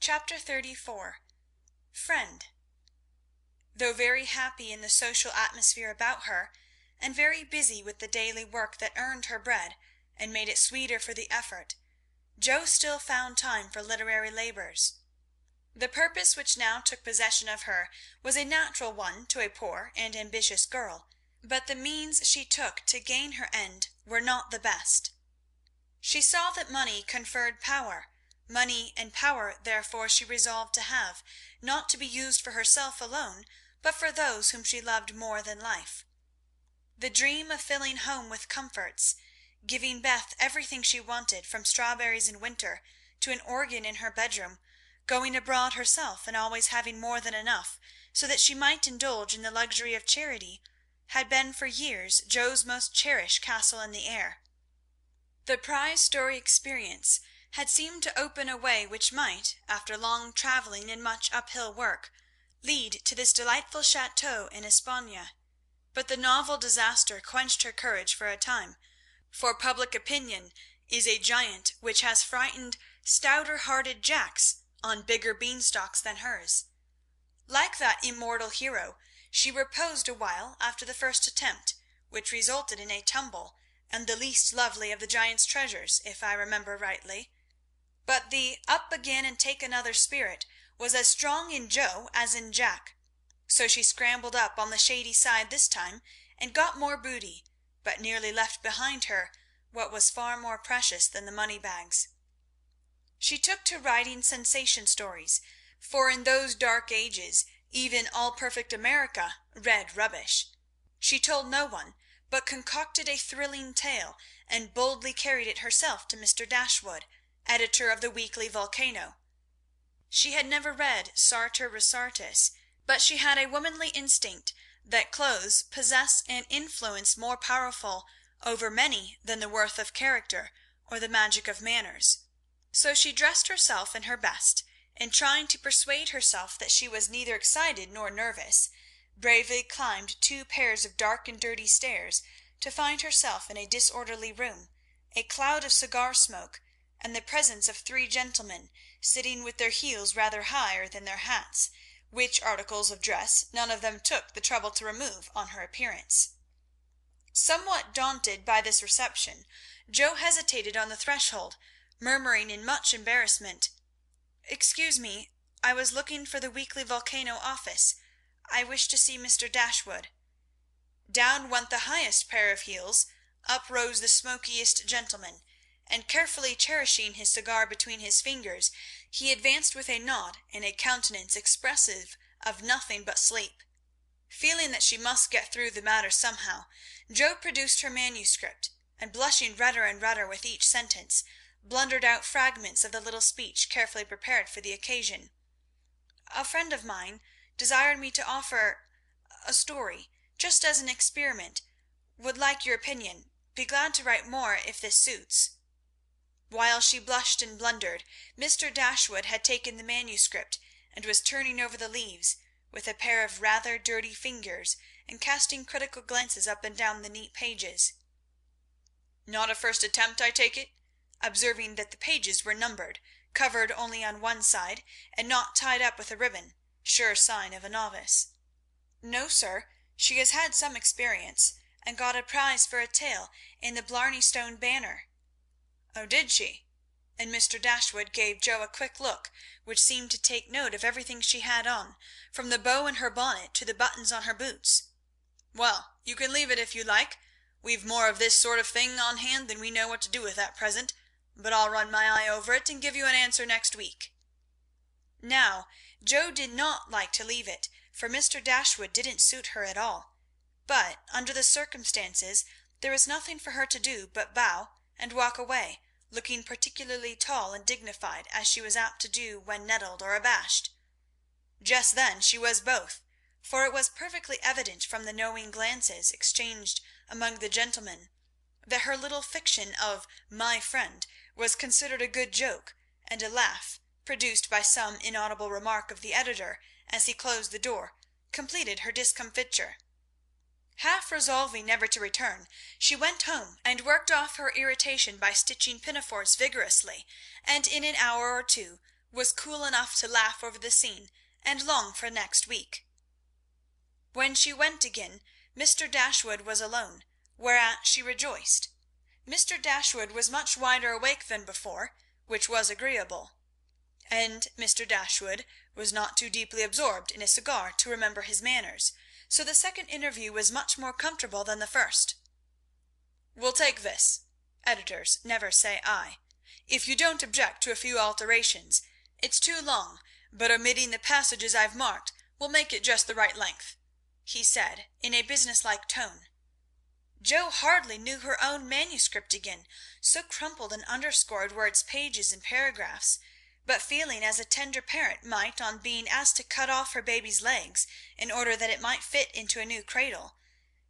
Chapter 34. Friend. Though very happy in the social atmosphere about her, and very busy with the daily work that earned her bread and made it sweeter for the effort, Jo still found time for literary labours. The purpose which now took possession of her was a natural one to a poor and ambitious girl, but the means she took to gain her end were not the best. She saw that money conferred power. Money and power, therefore, she resolved to have, not to be used for herself alone, but for those whom she loved more than life. The dream of filling home with comforts, giving Beth everything she wanted, from strawberries in winter to an organ in her bedroom, going abroad herself and always having more than enough so that she might indulge in the luxury of charity, had been for years Jo's most cherished castle in the air. The prize story experience had seemed to open a way which might, after long travelling and much uphill work, lead to this delightful château in Espagne. But the novel disaster quenched her courage for a time, for public opinion is a giant which has frightened stouter-hearted Jacks on bigger beanstalks than hers. Like that immortal hero, she reposed a while after the first attempt, which resulted in a tumble and the least lovely of the giant's treasures, if I remember rightly. But the up again and take another spirit was as strong in Jo as in Jack, so she scrambled up on the shady side this time and got more booty, but nearly left behind her what was far more precious than the money bags. She took to writing sensation stories, for in those dark ages even all-perfect America read rubbish. She told no one, but concocted a thrilling tale and boldly carried it herself to Mr. Dashwood, editor of the weekly Volcano. She had never read Sartor Resartus, but she had a womanly instinct that clothes possess an influence more powerful over many than the worth of character or the magic of manners. So she dressed herself in her best, and trying to persuade herself that she was neither excited nor nervous, bravely climbed 2 pairs of dark and dirty stairs to find herself in a disorderly room, a cloud of cigar smoke, and the presence of 3 gentlemen sitting with their heels rather higher than their hats, which articles of dress none of them took the trouble to remove on her appearance. Somewhat daunted by this reception, Jo hesitated on the threshold, murmuring in much embarrassment, "Excuse me, I was looking for the weekly Volcano office. I wish to see Mr. Dashwood." Down went the highest pair of heels, up rose the smokiest gentleman, and carefully cherishing his cigar between his fingers, he advanced with a nod and a countenance expressive of nothing but sleep. Feeling that she must get through the matter somehow, Jo produced her manuscript, and blushing redder and redder with each sentence, blundered out fragments of the little speech carefully prepared for the occasion. "A friend of mine desired me to offer a story, just as an experiment. Would like your opinion. Be glad to write more if this suits." While she blushed and blundered, Mr. Dashwood had taken the manuscript and was turning over the leaves with a pair of rather dirty fingers and casting critical glances up and down the neat pages. "Not a first attempt, I take it?" observing that the pages were numbered, covered only on one side, and not tied up with a ribbon, sure sign of a novice. "No, sir. She has had some experience, and got a prize for a tale in the Blarney Stone Banner." "Oh, did she?" And Mr. Dashwood gave Jo a quick look which seemed to take note of everything she had on, from the bow in her bonnet to the buttons on her boots. "Well, you can leave it if you like. We've more of this sort of thing on hand than we know what to do with at present, but I'll run my eye over it and give you an answer next week." Now, Jo did not like to leave it, for Mr. Dashwood didn't suit her at all, but under the circumstances there was nothing for her to do but bow and walk away, looking particularly tall and dignified, as she was apt to do when nettled or abashed. Just then she was both, for it was perfectly evident from the knowing glances exchanged among the gentlemen that her little fiction of "my friend" was considered a good joke, and a laugh, produced by some inaudible remark of the editor as he closed the door, completed her discomfiture. Half resolving never to return, she went home and worked off her irritation by stitching pinafores vigorously, and in an hour or two was cool enough to laugh over the scene and long for next week. When she went again, Mr. Dashwood was alone, whereat she rejoiced. Mr. Dashwood was much wider awake than before, which was agreeable, and Mr. Dashwood was not too deeply absorbed in a cigar to remember his manners, so the second interview was much more comfortable than the first. "We'll take this. Editors never say I. If you don't object to a few alterations. It's too long, but omitting the passages I've marked will make it just the right length," he said in a businesslike tone. Jo hardly knew her own manuscript again, so crumpled and underscored were its pages and paragraphs, but feeling as a tender parent might on being asked to cut off her baby's legs in order that it might fit into a new cradle,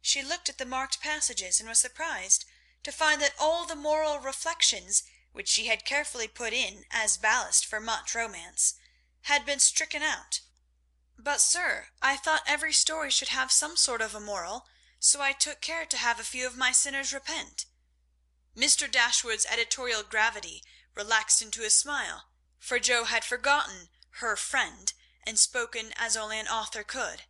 she looked at the marked passages and was surprised to find that all the moral reflections which she had carefully put in as ballast for much romance had been stricken out. "But, sir, I thought every story should have some sort of a moral, so I took care to have a few of my sinners repent." Mr. Dashwood's editorial gravity relaxed into a smile, for Jo had forgotten her friend and spoken as only an author could.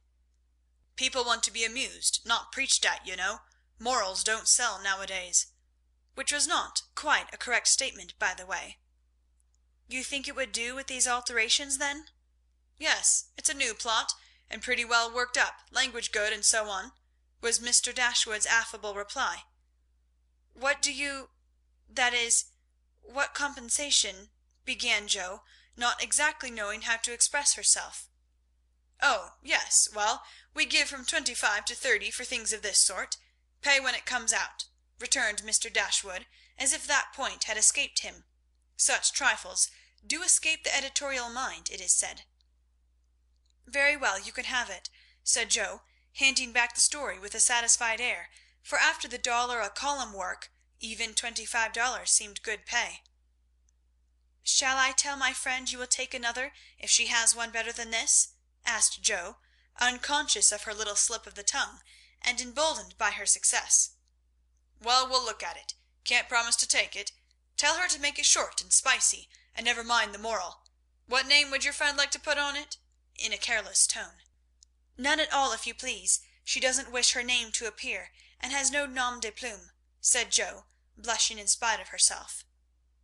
"People want to be amused, not preached at, you know. Morals don't sell nowadays," which was not quite a correct statement, by the way. "You think it would do with these alterations, then?" "Yes, it's a new plot, and pretty well worked up, language good, and so on," was Mr. Dashwood's affable reply. "What do you—that is, what compensation—" began Jo, not exactly knowing how to express herself. "Oh, yes, well, we give from 25 to 30 for things of this sort. Pay when it comes out," returned Mr. Dashwood, as if that point had escaped him. Such trifles do escape the editorial mind, it is said. "Very well, you can have it," said Jo, handing back the story with a satisfied air, for after the $1 a column work, even $25 seemed good pay. "Shall I tell my friend you will take another if she has one better than this?" asked Jo, unconscious of her little slip of the tongue, and emboldened by her success. "Well, we'll look at it. Can't promise to take it. Tell her to make it short and spicy, and never mind the moral. What name would your friend like to put on it?" in a careless tone. "None at all, if you please. She doesn't wish her name to appear, and has no nom de plume," said Jo, blushing in spite of herself.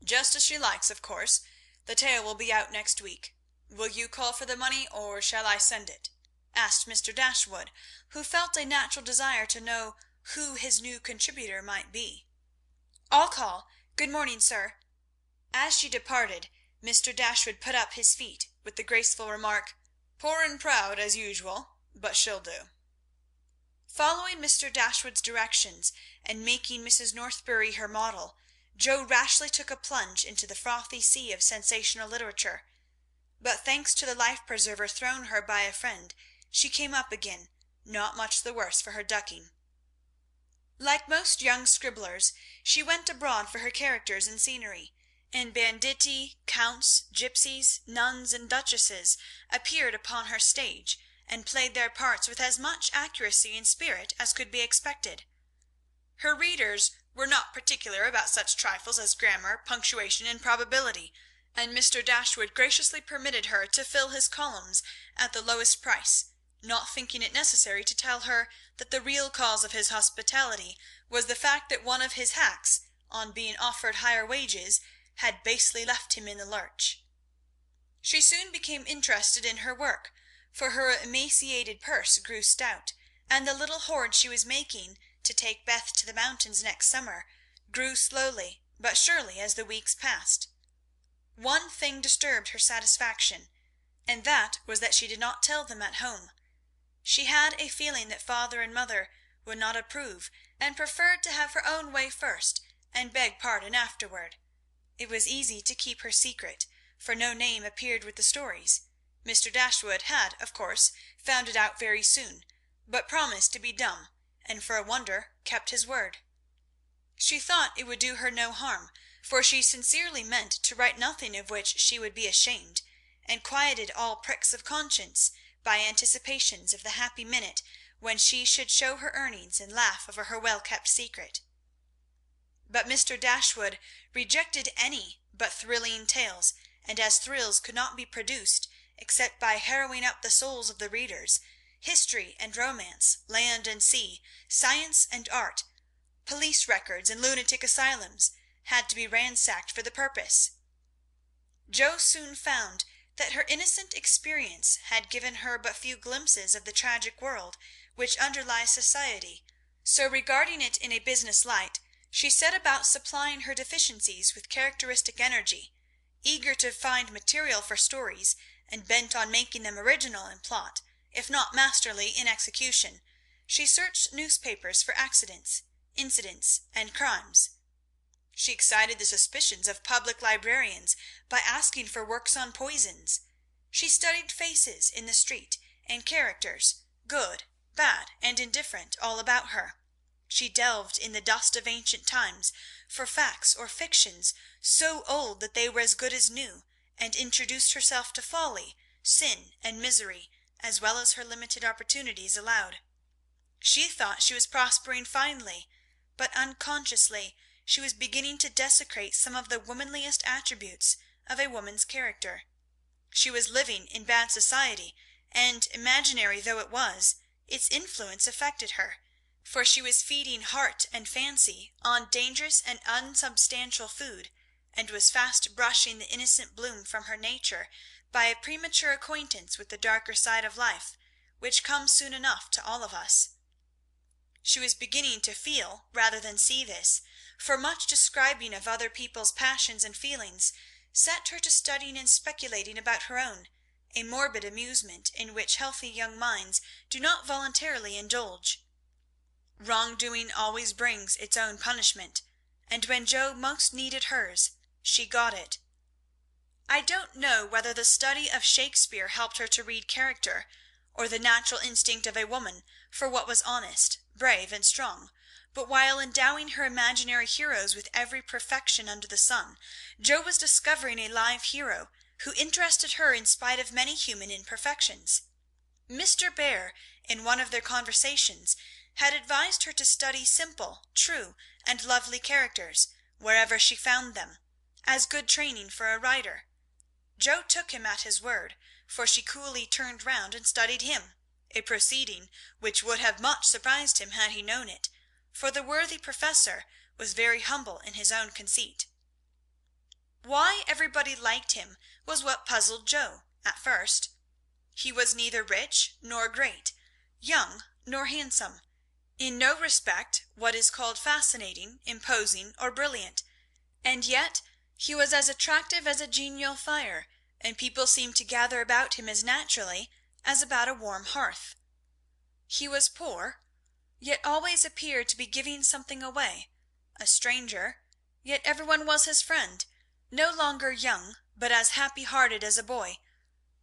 "Just as she likes, of course. The tale will be out next week. Will you call for the money, or shall I send it?" asked Mr. Dashwood, who felt a natural desire to know who his new contributor might be. "I'll call. Good morning, sir." As she departed, Mr. Dashwood put up his feet with the graceful remark, "Poor and proud, as usual, but she'll do." Following Mr. Dashwood's directions, and making Mrs. Northbury her model, Jo rashly took a plunge into the frothy sea of sensational literature. But thanks to the life-preserver thrown her by a friend, she came up again, not much the worse for her ducking. Like most young scribblers, she went abroad for her characters and scenery, and banditti, counts, gypsies, nuns, and duchesses appeared upon her stage, and played their parts with as much accuracy and spirit as could be expected. Her readers were not particular about such trifles as grammar, punctuation, and probability, and Mr. Dashwood graciously permitted her to fill his columns at the lowest price, not thinking it necessary to tell her that the real cause of his hospitality was the fact that one of his hacks, on being offered higher wages, had basely left him in the lurch. She soon became interested in her work, for her emaciated purse grew stout, and the little hoard she was making to take Beth to the mountains next summer grew slowly but surely as the weeks passed. One thing disturbed her satisfaction, and that was that she did not tell them at home. She had a feeling that father and mother would not approve, and preferred to have her own way first and beg pardon afterward. It was easy to keep her secret, for no name appeared with the stories. Mr. Dashwood had, of course, found it out very soon, but promised to be dumb, and for a wonder kept his word. She thought it would do her no harm, for she sincerely meant to write nothing of which she would be ashamed, and quieted all pricks of conscience by anticipations of the happy minute when she should show her earnings and laugh over her well-kept secret. But Mr. Dashwood rejected any but thrilling tales, and as thrills could not be produced except by harrowing up the souls of the readers, history and romance, land and sea, science and art, police records and lunatic asylums had to be ransacked for the purpose. Jo soon found that her innocent experience had given her but few glimpses of the tragic world which underlies society, so regarding it in a business light, she set about supplying her deficiencies with characteristic energy. Eager to find material for stories, and bent on making them original in plot, if not masterly in execution, she searched newspapers for accidents, incidents, and crimes. She excited the suspicions of public librarians by asking for works on poisons. She studied faces in the street, and characters, good, bad, and indifferent, all about her. She delved in the dust of ancient times for facts or fictions so old that they were as good as new, and introduced herself to folly, sin, and misery, as well as her limited opportunities allowed. She thought she was prospering finely, but unconsciously she was beginning to desecrate some of the womanliest attributes of a woman's character. She was living in bad society, and, imaginary though it was, its influence affected her, for she was feeding heart and fancy on dangerous and unsubstantial food, and was fast brushing the innocent bloom from her nature by a premature acquaintance with the darker side of life, which comes soon enough to all of us. She was beginning to feel rather than see this, for much describing of other people's passions and feelings set her to studying and speculating about her own, a morbid amusement in which healthy young minds do not voluntarily indulge. Wrongdoing always brings its own punishment, and when Jo most needed hers, she got it. I don't know whether the study of Shakespeare helped her to read character, or the natural instinct of a woman for what was honest, brave, and strong, but while endowing her imaginary heroes with every perfection under the sun, Jo was discovering a live hero who interested her in spite of many human imperfections. Mr. Bear, in one of their conversations, had advised her to study simple, true, and lovely characters, wherever she found them, as good training for a writer. Jo took him at his word, for she coolly turned round and studied him, a proceeding which would have much surprised him had he known it, for the worthy professor was very humble in his own conceit. Why everybody liked him was what puzzled Jo at first. He was neither rich nor great, young nor handsome, in no respect what is called fascinating, imposing, or brilliant, and yet he was as attractive as a genial fire, and people seemed to gather about him as naturally as about a warm hearth. He was poor, yet always appeared to be giving something away, a stranger, yet everyone was his friend, no longer young, but as happy-hearted as a boy,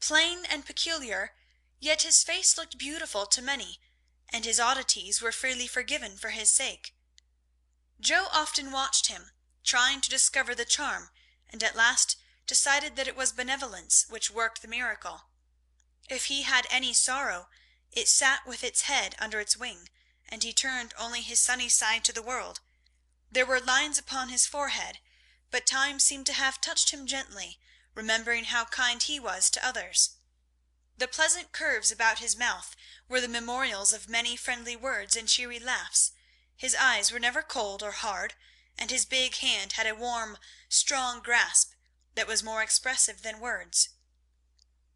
plain and peculiar, yet his face looked beautiful to many, and his oddities were freely forgiven for his sake. Jo often watched him, trying to discover the charm, and at last decided that it was benevolence which worked the miracle. If he had any sorrow, it sat with its head under its wing, and he turned only his sunny side to the world. There were lines upon his forehead, but time seemed to have touched him gently, remembering how kind he was to others. The pleasant curves about his mouth were the memorials of many friendly words and cheery laughs. His eyes were never cold or hard, and his big hand had a warm, strong grasp that was more expressive than words.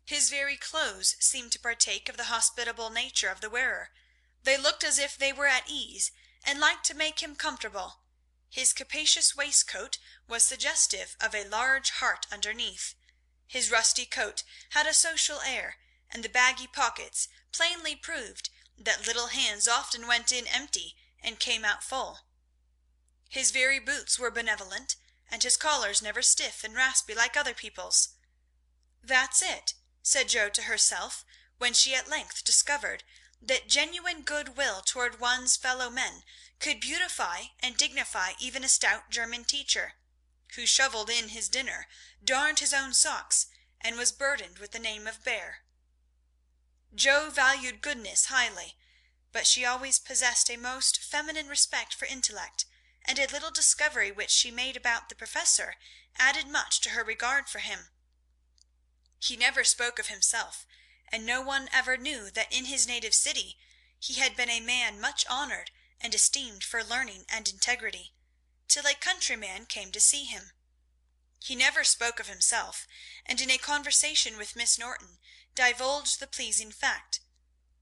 His very clothes seemed to partake of the hospitable nature of the wearer. They looked as if they were at ease, and liked to make him comfortable. His capacious waistcoat was suggestive of a large heart underneath. His rusty coat had a social air, and the baggy pockets plainly proved that little hands often went in empty and came out full. His very boots were benevolent, and his collars never stiff and raspy like other people's. "That's it," said Jo to herself, when she at length discovered that genuine good will toward one's fellow men could beautify and dignify even a stout German teacher, who shovelled in his dinner, darned his own socks, and was burdened with the name of Bear. Jo valued goodness highly, but she always possessed a most feminine respect for intellect, and a little discovery which she made about the professor added much to her regard for him. He never spoke of himself, and no one ever knew that in his native city he had been a man much honoured and esteemed for learning and integrity, till a countryman came to see him. He never spoke of himself, and in a conversation with Miss Norton divulged the pleasing fact.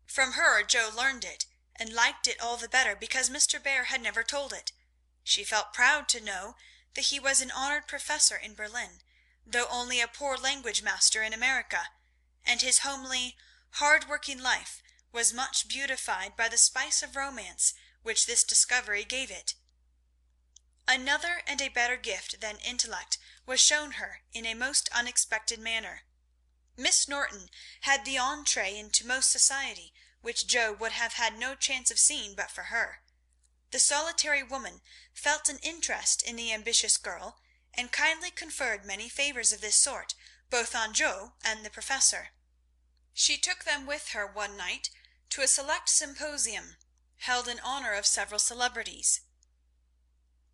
From her Joe learned it, and liked it all the better because Mr. Bear had never told it. She felt proud to know that he was an honoured professor in Berlin, though only a poor language master in America, and his homely, hard-working life was much beautified by the spice of romance which this discovery gave it. Another and a better gift than intellect was shown her in a most unexpected manner. Miss Norton had the entree into most society, which Joe would have had no chance of seeing but for her. The solitary woman felt an interest in the ambitious girl, and kindly conferred many favours of this sort both on Joe and the professor. She took them with her one night to a select symposium, held in honour of several celebrities.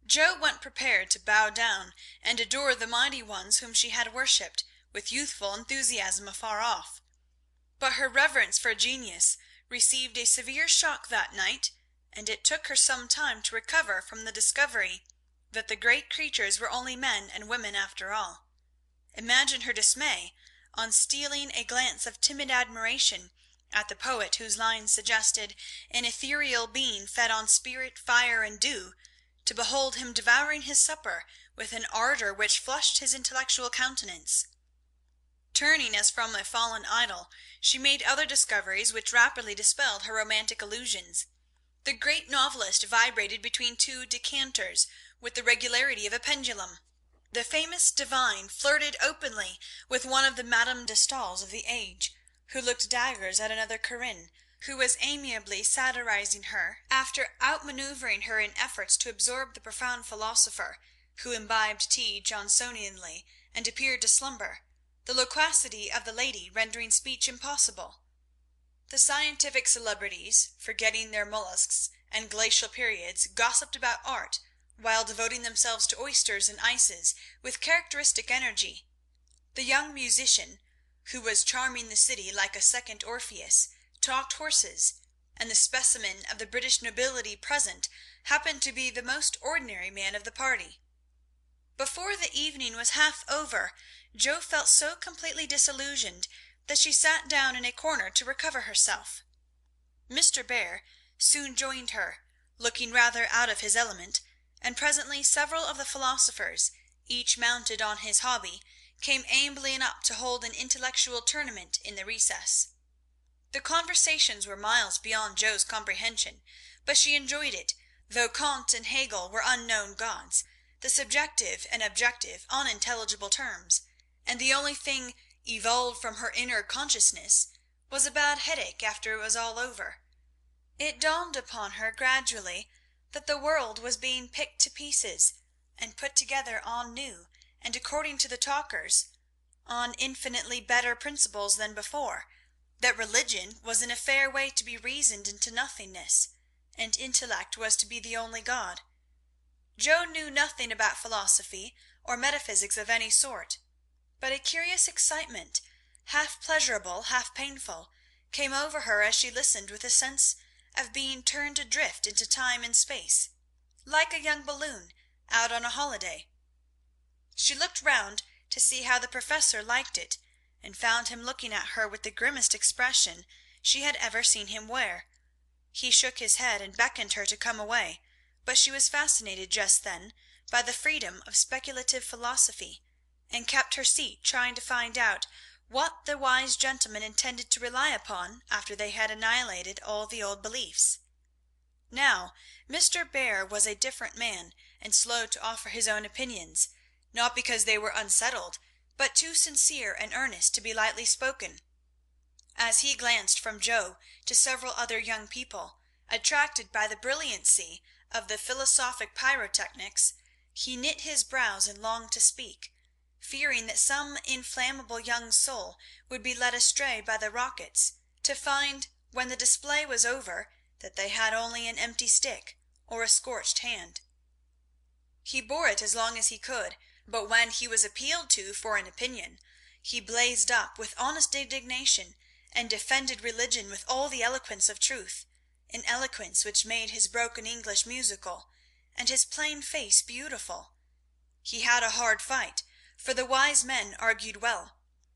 Joe went prepared to bow down and adore the mighty ones whom she had worshipped with youthful enthusiasm afar off. But her reverence for genius received a severe shock that night, and it took her some time to recover from the discovery that the great creatures were only men and women after all. Imagine her dismay on stealing a glance of timid admiration at the poet whose lines suggested an ethereal being fed on spirit, fire, and dew, to behold him devouring his supper with an ardour which flushed his intellectual countenance. Turning as from a fallen idol, she made other discoveries which rapidly dispelled her romantic illusions. The great novelist vibrated between two decanters with the regularity of a pendulum. The famous divine flirted openly with one of the Madame de Staëls of the age, who looked daggers at another Corinne, who was amiably satirizing her after outmanoeuvring her in efforts to absorb the profound philosopher, who imbibed tea Johnsonianly and appeared to slumber, the loquacity of the lady rendering speech impossible. The scientific celebrities, forgetting their mollusks and glacial periods, gossiped about art, while devoting themselves to oysters and ices with characteristic energy. The young musician, who was charming the city like a second Orpheus, talked horses, and the specimen of the British nobility present happened to be the most ordinary man of the party. Before the evening was half over, Jo felt so completely disillusioned that she sat down in a corner to recover herself. Mr. Bear soon joined her, looking rather out of his element, and presently several of the philosophers, each mounted on his hobby, came ambling up to hold an intellectual tournament in the recess. The conversations were miles beyond Jo's comprehension, but she enjoyed it, though Kant and Hegel were unknown gods, the subjective and objective unintelligible terms, and the only thing evolved from her inner consciousness was a bad headache after it was all over. It dawned upon her gradually that the world was being picked to pieces and put together anew, and according to the talkers, on infinitely better principles than before, that religion was in a fair way to be reasoned into nothingness, and intellect was to be the only God. Jo knew nothing about philosophy or metaphysics of any sort, but a curious excitement, half pleasurable, half painful, came over her as she listened, with a sense of being turned adrift into time and space, like a young balloon out on a holiday. She looked round to see how the professor liked it, and found him looking at her with the grimmest expression she had ever seen him wear. He shook his head and beckoned her to come away, but she was fascinated just then by the freedom of speculative philosophy, and kept her seat trying to find out what the wise gentleman intended to rely upon after they had annihilated all the old beliefs. Now, Mr. Bear was a different man, and slow to offer his own opinions, not because they were unsettled, but too sincere and earnest to be lightly spoken. As he glanced from Jo to several other young people, attracted by the brilliancy of the philosophic pyrotechnics, he knit his brows and longed to speak, fearing that some inflammable young soul would be led astray by the rockets, to find, when the display was over, that they had only an empty stick or a scorched hand. He bore it as long as he could, but when he was appealed to for an opinion, he blazed up with honest indignation, and defended religion with all the eloquence of truth, an eloquence which made his broken English musical, and his plain face beautiful. He had a hard fight, for the wise men argued well,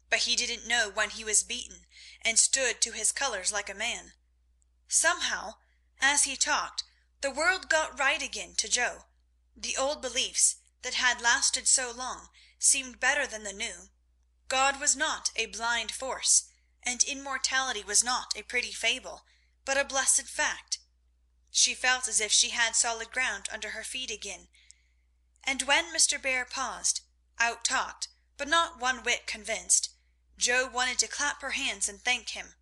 but he didn't know when he was beaten, and stood to his colours like a man. Somehow, as he talked, the world got right again to Joe. The old beliefs that had lasted so long seemed better than the new. God was not a blind force, and immortality was not a pretty fable, but a blessed fact. She felt as if she had solid ground under her feet again, and when Mr. Bear paused, out-talked, but not one whit convinced, Joe wanted to clap her hands and thank him.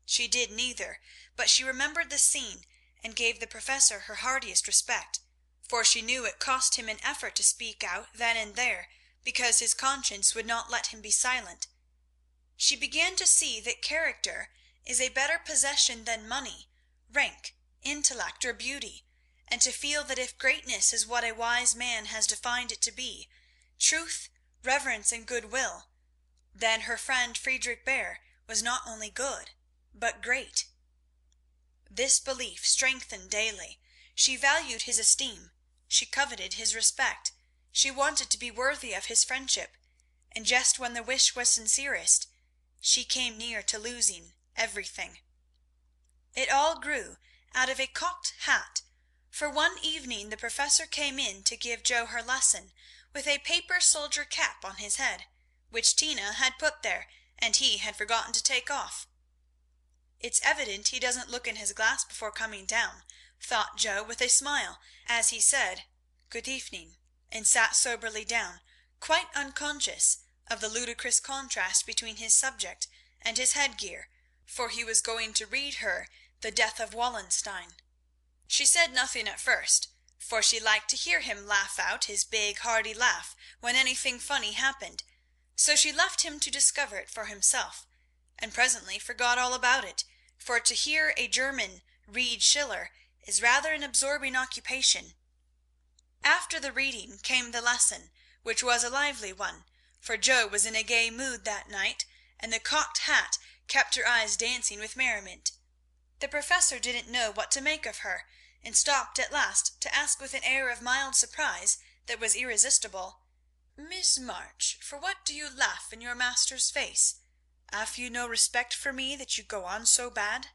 She did neither, but she remembered the scene and gave the professor her heartiest respect, for she knew it cost him an effort to speak out then and there, because his conscience would not let him be silent. She began to see that character is a better possession than money, rank, intellect, or beauty, and to feel that if greatness is what a wise man has defined it to be, truth, reverence, and goodwill, then her friend Friedrich Bear was not only good, but great. This belief strengthened daily. She valued his esteem, she coveted his respect, she wanted to be worthy of his friendship, and just when the wish was sincerest, she came near to losing everything. It all grew out of a cocked hat, for one evening the professor came in to give Jo her lesson, with a paper soldier cap on his head, which Tina had put there, and he had forgotten to take off. "It's evident he doesn't look in his glass before coming down," thought Jo with a smile, as he said "Good evening," and sat soberly down, quite unconscious of the ludicrous contrast between his subject and his headgear, for he was going to read her The Death of Wallenstein. She said nothing at first, for she liked to hear him laugh out his big hearty laugh when anything funny happened, so she left him to discover it for himself, and presently forgot all about it, for to hear a German read Schiller is rather an absorbing occupation. After the reading came the lesson, which was a lively one, for Jo was in a gay mood that night, and the cocked hat kept her eyes dancing with merriment. The professor didn't know what to make of her, and stopped at last to ask with an air of mild surprise that was irresistible, "Miss March, for what do you laugh in your master's face? Have you no respect for me that you go on so bad?"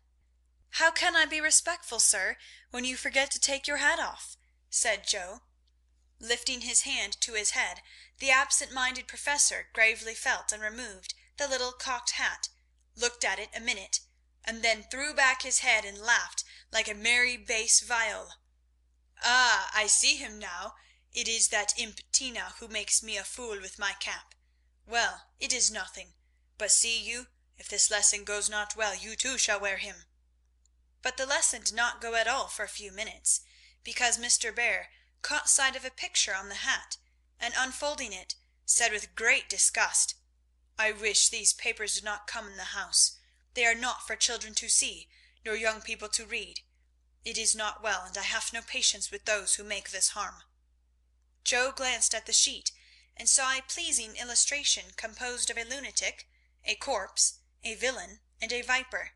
"How can I be respectful, sir, when you forget to take your hat off?" said Jo. Lifting his hand to his head, the absent-minded professor gravely felt and removed the little cocked hat, looked at it a minute, and then threw back his head and laughed like a merry bass viol. "Ah, I see him now. It is that imp Tina who makes me a fool with my cap. Well, it is nothing. But see you, if this lesson goes not well, you too shall wear him." But the lesson did not go at all for a few minutes, because Mr. Bear caught sight of a picture on the hat, and unfolding it, said with great disgust, "I wish these papers did not come in the house. They are not for children to see, nor young people to read. It is not well, and I have no patience with those who make this harm." Jo glanced at the sheet, and saw a pleasing illustration composed of a lunatic, a corpse, a villain, and a viper.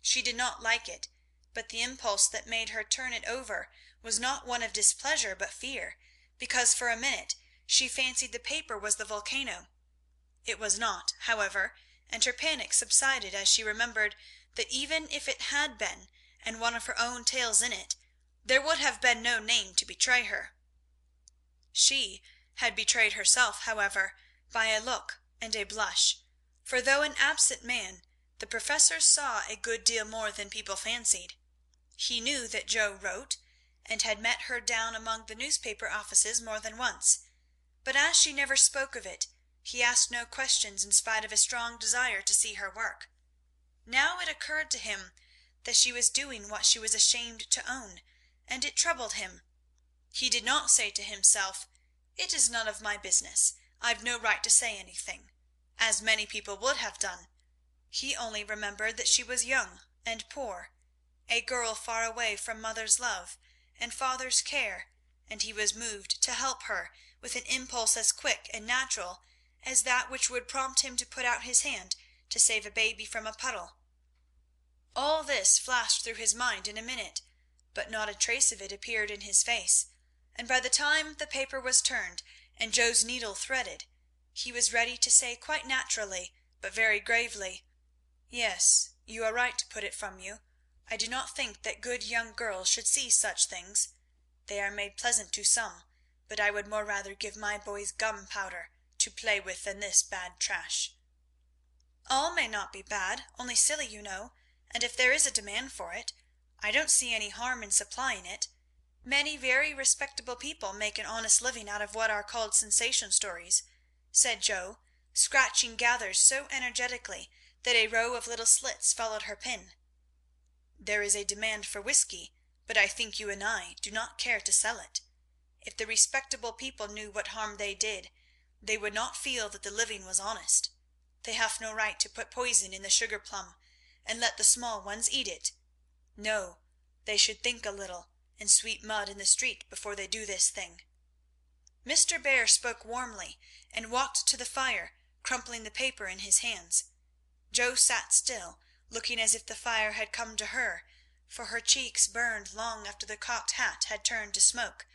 She did not like it, but the impulse that made her turn it over was not one of displeasure but fear, because for a minute she fancied the paper was the volcano. It was not, however, and her panic subsided as she remembered that even if it had been, and one of her own tales in it, there would have been no name to betray her. She had betrayed herself, however, by a look and a blush, for though an absent man, the professor saw a good deal more than people fancied. He knew that Jo wrote, and had met her down among the newspaper offices more than once, but as she never spoke of it, he asked no questions in spite of a strong desire to see her work. Now it occurred to him that she was doing what she was ashamed to own, and it troubled him. He did not say to himself, "It is none of my business, I've no right to say anything," as many people would have done. He only remembered that she was young and poor, a girl far away from mother's love and father's care, and he was moved to help her with an impulse as quick and natural as that which would prompt him to put out his hand to save a baby from a puddle. All this flashed through his mind in a minute, but not a trace of it appeared in his face, and by the time the paper was turned and Joe's needle threaded, he was ready to say quite naturally, but very gravely, "Yes, you are right to put it from you. I do not think that good young girls should see such things. They are made pleasant to some, but I would more rather give my boys gunpowder to play with than this bad trash." "All may not be bad, only silly, you know, and if there is a demand for it, I don't see any harm in supplying it. Many very respectable people make an honest living out of what are called sensation stories," said Joe, scratching gathers so energetically that a row of little slits followed her pen. "There is a demand for whiskey, but I think you and I do not care to sell it. If the respectable people knew what harm they did, they would not feel that the living was honest. They have no right to put poison in the sugar plum, and let the small ones eat it. No, they should think a little, and sweep mud in the street before they do this thing." Mr. Bear spoke warmly, and walked to the fire, crumpling the paper in his hands. Joe sat still, looking as if the fire had come to her, for her cheeks burned long after the cocked hat had turned to smoke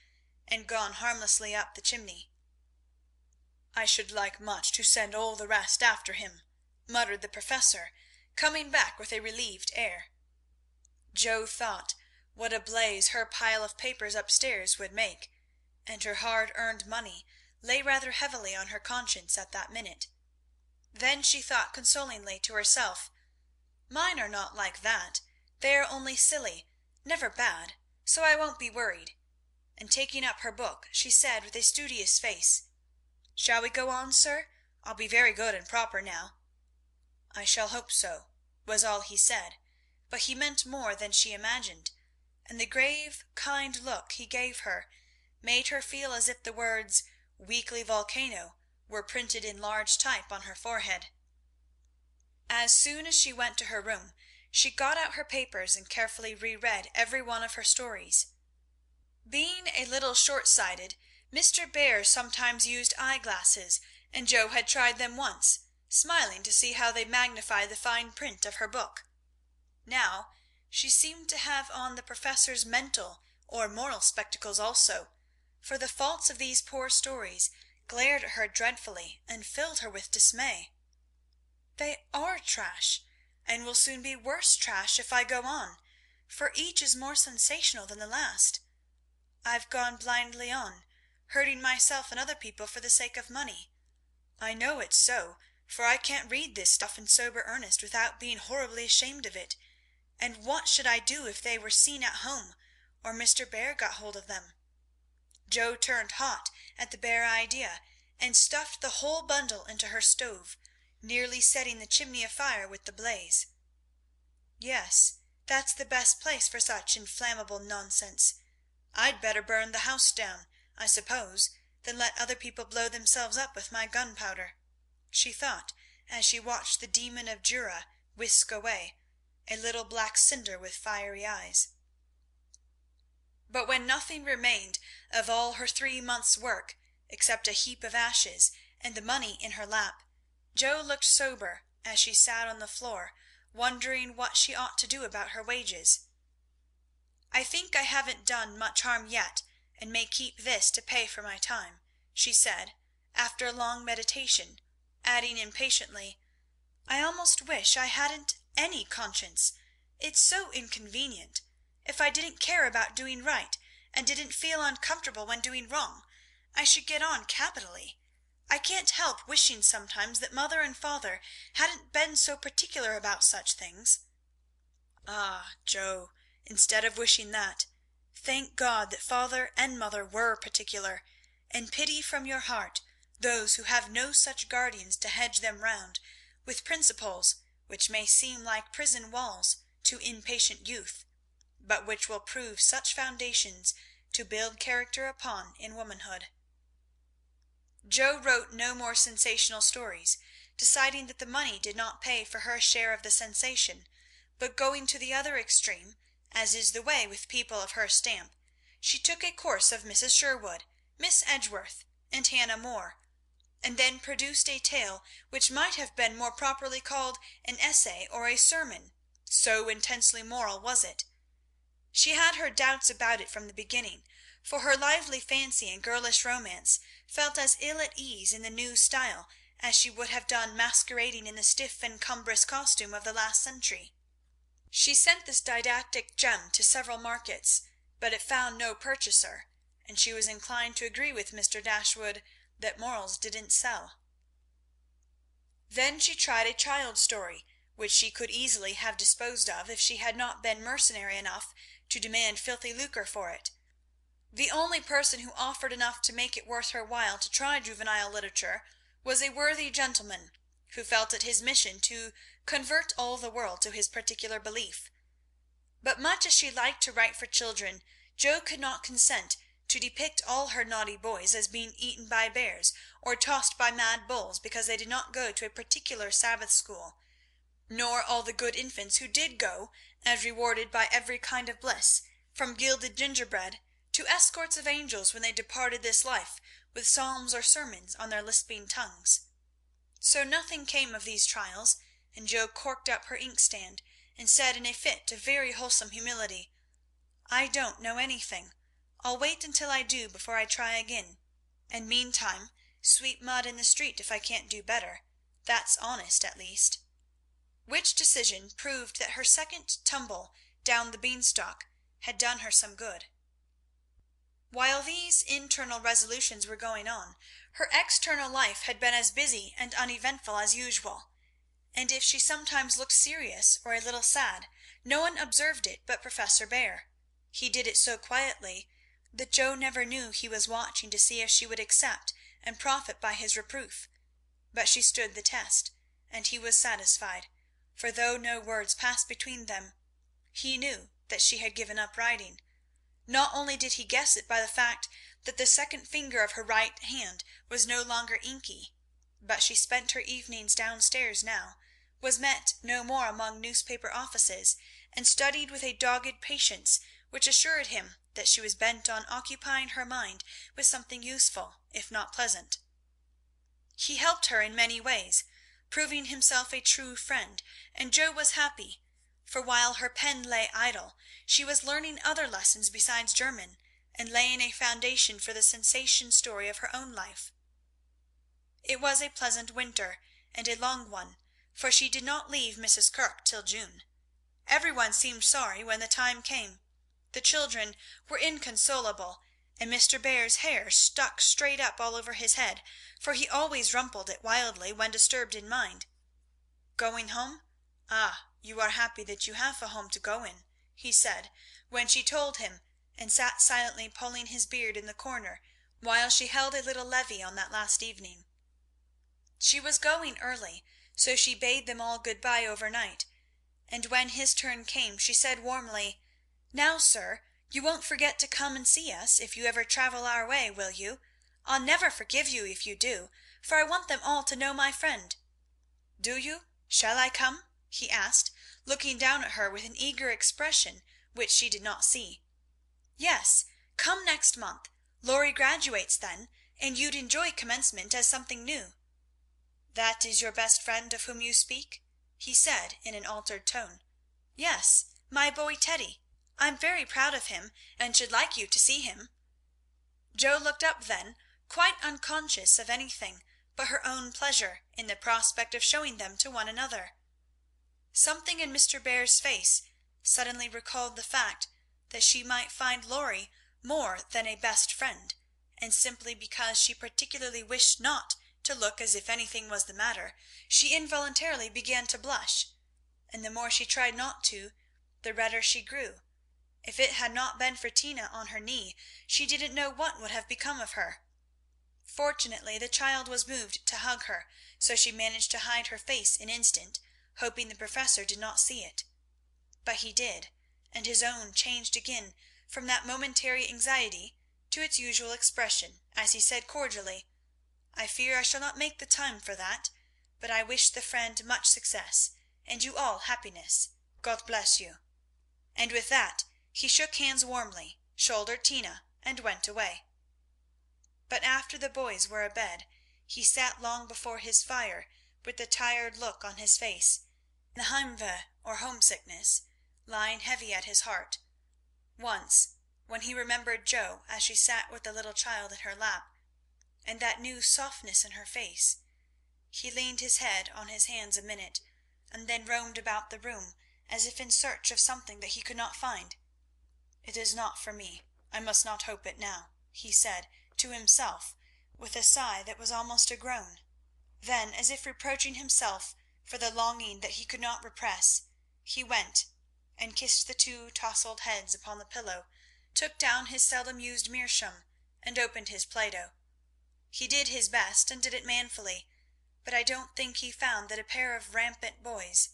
and gone harmlessly up the chimney. "I should like much to send all the rest after him," muttered the Professor, coming back with a relieved air. Joe thought what a blaze her pile of papers upstairs would make, and her hard-earned money lay rather heavily on her conscience at that minute. Then she thought consolingly to herself, "Mine are not like that. They are only silly, never bad, so I won't be worried." And taking up her book, she said with a studious face, "Shall we go on, sir? I'll be very good and proper now." "I shall hope so," was all he said, but he meant more than she imagined, and the grave, kind look he gave her made her feel as if the words "weakly volcano" were printed in large type on her forehead. As soon as she went to her room, she got out her papers and carefully reread every one of her stories. Being a little short-sighted, Mr. Bear sometimes used eye-glasses, and Joe had tried them once, smiling to see how they magnified the fine print of her book. Now she seemed to have on the Professor's mental or moral spectacles also, for the faults of these poor stories glared at her dreadfully and filled her with dismay. "They are trash, and will soon be worse trash if I go on, for each is more sensational than the last. I've gone blindly on, hurting myself and other people for the sake of money. I know it's so, for I can't read this stuff in sober earnest without being horribly ashamed of it, and what should I do if they were seen at home, or Mr. Bear got hold of them?" Joe turned hot at the bare idea, and stuffed the whole bundle into her stove, nearly setting the chimney afire with the blaze. "Yes, that's the best place for such inflammable nonsense. I'd better burn the house down, I suppose, than let other people blow themselves up with my gunpowder," she thought as she watched the demon of Jura whisk away, a little black cinder with fiery eyes. But when nothing remained of all her 3 months' work except a heap of ashes and the money in her lap, Joe looked sober as she sat on the floor, wondering what she ought to do about her wages. "I think I haven't done much harm yet, and may keep this to pay for my time," she said, after a long meditation, adding impatiently, "I almost wish I hadn't any conscience. It's so inconvenient. If I didn't care about doing right, and didn't feel uncomfortable when doing wrong, I should get on capitally. I can't help wishing sometimes that mother and father hadn't been so particular about such things." "Ah, Joe, instead of wishing that, thank God that father and mother were particular, and pity from your heart those who have no such guardians to hedge them round with principles which may seem like prison walls to impatient youth, but which will prove such foundations to build character upon in womanhood." Joe wrote no more sensational stories, deciding that the money did not pay for her share of the sensation, but going to the other extreme, as is the way with people of her stamp, she took a course of Mrs. Sherwood, Miss Edgeworth, and Hannah More, and then produced a tale which might have been more properly called an essay or a sermon, so intensely moral was it. She had her doubts about it from the beginning, for her lively fancy and girlish romance felt as ill at ease in the new style as she would have done masquerading in the stiff and cumbrous costume of the last century. She sent this didactic gem to several markets, but it found no purchaser, and she was inclined to agree with Mr. Dashwood that morals didn't sell. Then she tried a child's story, which she could easily have disposed of if she had not been mercenary enough to demand filthy lucre for it. The only person who offered enough to make it worth her while to try juvenile literature was a worthy gentleman, who felt it his mission to convert all the world to his particular belief. But much as she liked to write for children, Jo could not consent to depict all her naughty boys as being eaten by bears or tossed by mad bulls because they did not go to a particular Sabbath school, nor all the good infants who did go, as rewarded by every kind of bliss, from gilded gingerbread to escorts of angels when they departed this life with psalms or sermons on their lisping tongues. So nothing came of these trials, and Jo corked up her inkstand and said in a fit of very wholesome humility, "I don't know anything. I'll wait until I do before I try again, and meantime sweep mud in the street if I can't do better. That's honest at least." Which decision proved that her second tumble down the beanstalk had done her some good. While these internal resolutions were going on, her external life had been as busy and uneventful as usual, and if she sometimes looked serious or a little sad, no one observed it but Professor Bhaer. He did it so quietly that Jo never knew he was watching to see if she would accept and profit by his reproof. But she stood the test, and he was satisfied, for though no words passed between them, he knew that she had given up writing. Not only did he guess it by the fact that the second finger of her right hand was no longer inky, but she spent her evenings downstairs now, was met no more among newspaper offices, and studied with a dogged patience which assured him that she was bent on occupying her mind with something useful, if not pleasant. He helped her in many ways, proving himself a true friend, and Jo was happy, for while her pen lay idle, she was learning other lessons besides German, and laying a foundation for the sensation story of her own life. It was a pleasant winter, and a long one, for she did not leave Mrs. Kirke till June. Every one seemed sorry when the time came. The children were inconsolable, and Mr. Bhaer's hair stuck straight up all over his head, for he always rumpled it wildly when disturbed in mind. "Going home? Ah, you are happy that you have a home to go in," he said, when she told him, and sat silently pulling his beard in the corner while she held a little levee on that last evening. She was going early, so she bade them all good-bye overnight, and when his turn came she said warmly, "Now, sir, you won't forget to come and see us if you ever travel our way, will you? I'll never forgive you if you do, for I want them all to know my friend." "Do you? Shall I come?" he asked, looking down at her with an eager expression which she did not see. "Yes, come next month. Laurie graduates then, and you'd enjoy commencement as something new." "That is your best friend of whom you speak?" he said in an altered tone. "Yes, my boy Teddy. I'm very proud of him, and should like you to see him." Jo looked up then, quite unconscious of anything but her own pleasure in the prospect of showing them to one another. Something in Mr. Bhaer's face suddenly recalled the fact that she might find Laurie more than a best friend, and simply because she particularly wished not to look as if anything was the matter, she involuntarily began to blush, and the more she tried not to, the redder she grew. If it had not been for Tina on her knee, she didn't know what would have become of her. Fortunately the child was moved to hug her, so she managed to hide her face an instant, hoping the Professor did not see it. But he did, and his own changed again from that momentary anxiety to its usual expression, as he said cordially, "I fear I shall not make the time for that, but I wish the friend much success, and you all happiness. God bless you." And with that he shook hands warmly, shouldered Tina, and went away. But after the boys were abed, He sat long before his fire with the tired look on his face, and the heimweh, or homesickness, lying heavy at his heart. Once, when he remembered Jo as she sat with the little child in her lap, and that new softness in her face, he leaned his head on his hands a minute, and then roamed about the room as if in search of something that he could not find. "It is not for me. I must not hope it now," he said to himself, with a sigh that was almost a groan. Then, as if reproaching himself for the longing that he could not repress, he went and kissed the two tousled heads upon the pillow, took down his seldom used meerschaum, and opened his Plato. He did his best, and did it manfully, but I don't think he found that a pair of rampant boys,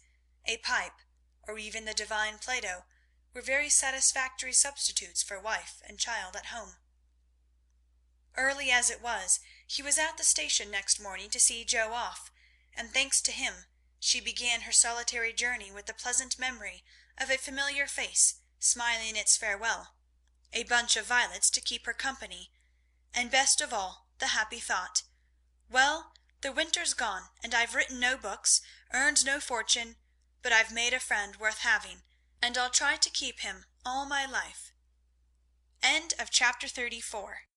a pipe, or even the divine Plato, were very satisfactory substitutes for wife and child at home. Early as it was, he was at the station next morning to see Jo off, and thanks to him, she began her solitary journey with the pleasant memory of a familiar face smiling its farewell, a bunch of violets to keep her company, and best of all, the happy thought, "Well, the winter's gone, and I've written no books, earned no fortune, but I've made a friend worth having, and I'll try to keep him all my life." End of chapter 34.